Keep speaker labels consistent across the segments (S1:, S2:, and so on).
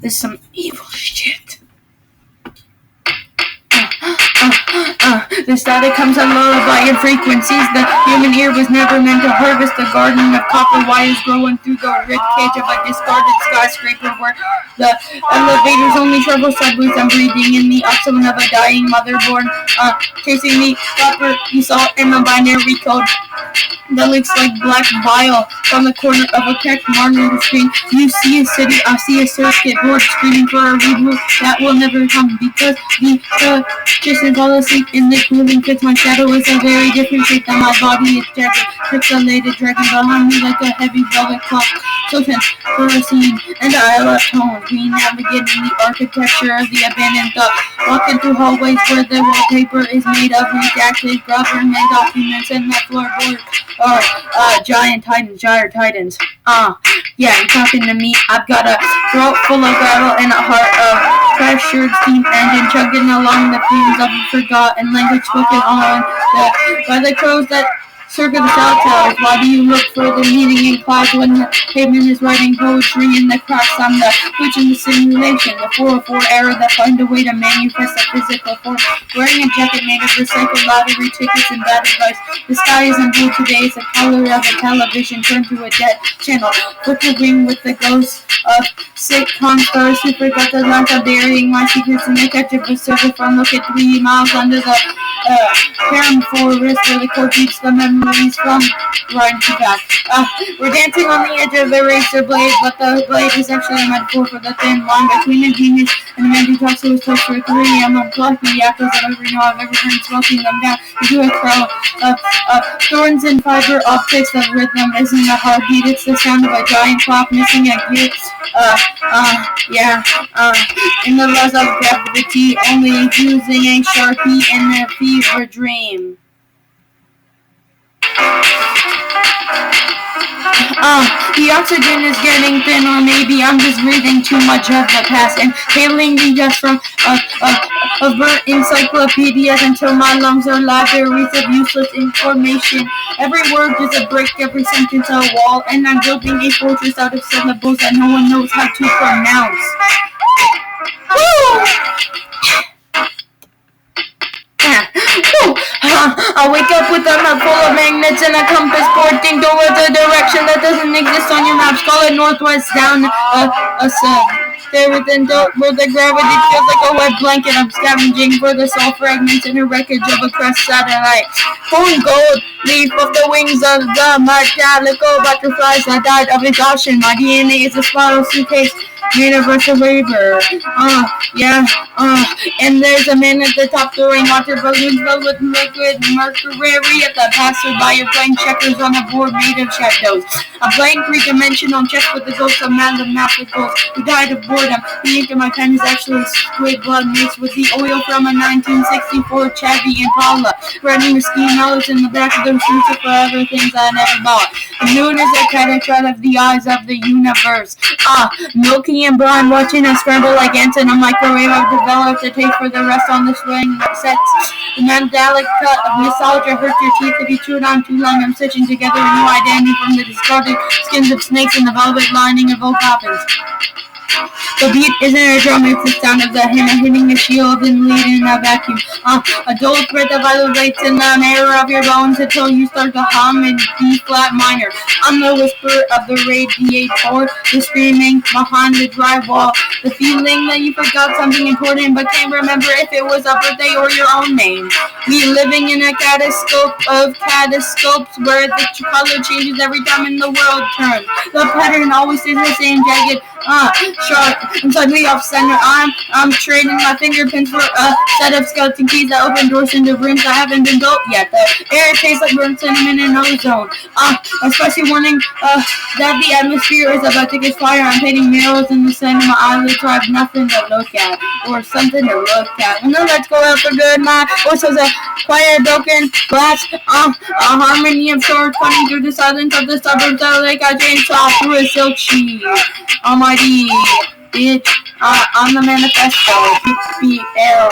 S1: This is some evil shit. The static comes on lullaby and frequencies. The human ear was never meant to harvest the garden of copper wires growing through the ribcage of a discarded skyscraper where the elevators only travel sideways and breathing in the oxygen of a dying motherborn, chasing the copper you saw in the binary code that looks like black bile from the corner of a cracked monitor screen. You see a city, I see a circuit board screaming for a reboot that will never come because the just fall asleep in the cooling fits. My shadow is a very different shape than my body. It's jagged, pixelated, dragging behind me like a heavy velvet clock. So tense for a scene, and I left home, re-navigating the architecture of the abandoned thought, walking through hallways where the wallpaper is made of redacted government documents, and the floorboard are giant titans, gyre titans. Yeah, you're talking to me. I've got a throat full of gravel and a heart of pressured steam engine chugging along the fumes of forgotten language spoken on by the crows that circle the cell towers. Why do you look for the meaning in clouds when the pavement is writing poetry in the cracks? I'm the witch in the simulation, the 404 error that find a way to manifest a physical form. Wearing a jacket made of recycled lottery tickets and bad advice. The sky isn't blue today, it's the color of a television turned to a dead channel, flickering with the ghosts of sitcom stars who forgot the lack of burying my secrets in the catch of a silver phone. Look at 3 miles under the Param forest where the cold keeps the memories from riding back. We're dancing on the edge of a razor blade, but the blade is actually a metaphor for the thin line between a genius and a man who talks to his toast for 3. I'm unplugging the apples that I've ever heard, smoking them down into a crown of thorns and fiber optics. The rhythm isn't a heartbeat, it's the sound of a giant clock missing a gear. In the laws of gravity, only using a Sharpie in a fever dream. The oxygen is getting thin, or maybe I'm just breathing too much of the past and hailing me just from burnt encyclopedias until my lungs are libraries of useless information. Every word is a brick, every sentence a wall, and I'm building a fortress out of syllables that no one knows how to pronounce. I wake up with a map full of magnets and a compass pointing towards a direction that doesn't exist on your maps. Call it northwest down there within where the gravity feels like a wet blanket. I'm scavenging for the soul fragments in a wreckage of a crushed satellite. Pulling gold leaf off the wings of the metallico butterflies that died of exhaustion. My DNA is a spiral suitcase made of Russian labor. And there's a man at the top throwing water balloons filled with liquid mercury at the passerby. You're playing checkers on a board made of shadows. I'm playing 3-dimensional chess with the ghosts of mathematical who died of boredom. The ink in my pen is actually squid blood mixed with the oil from a 1964 Chevy Impala. Writing risky knowledge in the back of the future forever things I never bought. The moon is a cataract out of the eyes of the universe. Milky and brown, watching us scramble like ants in a microwave. I've developed a taste for the rest on the swing sets. The mandalic cut of nostalgia hurts your teeth if you chew it on too long. I'm stitching together a new identity from the discarded skins of snakes and the velvet lining of old coffins. The beat isn't a drum, it's the sound of the hammer hitting a shield and leading a vacuum. A dull breath of vibrates in the marrow of your bones until you start to hum in B-flat minor. I'm the whisper of the radiator, the screaming behind the drywall, the feeling that you forgot something important but can't remember if it was a birthday or your own name. We living in a kaleidoscope of kaleidoscopes where the color changes every time in the world turns. The pattern always stays the same, jagged, sharp, and suddenly off center. I'm trading my fingerprints for a set of skeleton keys that open doors into rooms that haven't been built yet. The air tastes like burnt cinnamon and ozone. Especially warning that the atmosphere is about to get fire. I'm painting murals in the center of my eyelids so I have nothing to look at or something to look at. When the lights go out for good, my voice has a quiet broken glass. A harmony of swords cutting through the silence of the suburbs like a chainsaw through a silk sheet. Almighty, bitch, I'm the manifesto, PPL,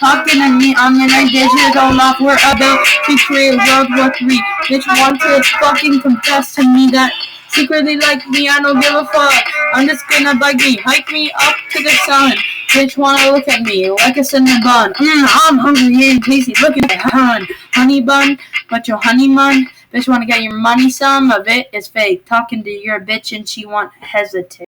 S1: talking to me, I'm in a digital lock, we're about to create World War III, bitch, want to fucking confess to me that Secretly like me, I don't give a fuck. I'm just gonna bug me, hike me up to the sun. Bitch wanna look at me like a cinnamon bun. I'm hungry and tasty. Look at that honey bun, but your honey bun. Bitch wanna get your money, some of it is fake. Talking to your bitch and she won't hesitate.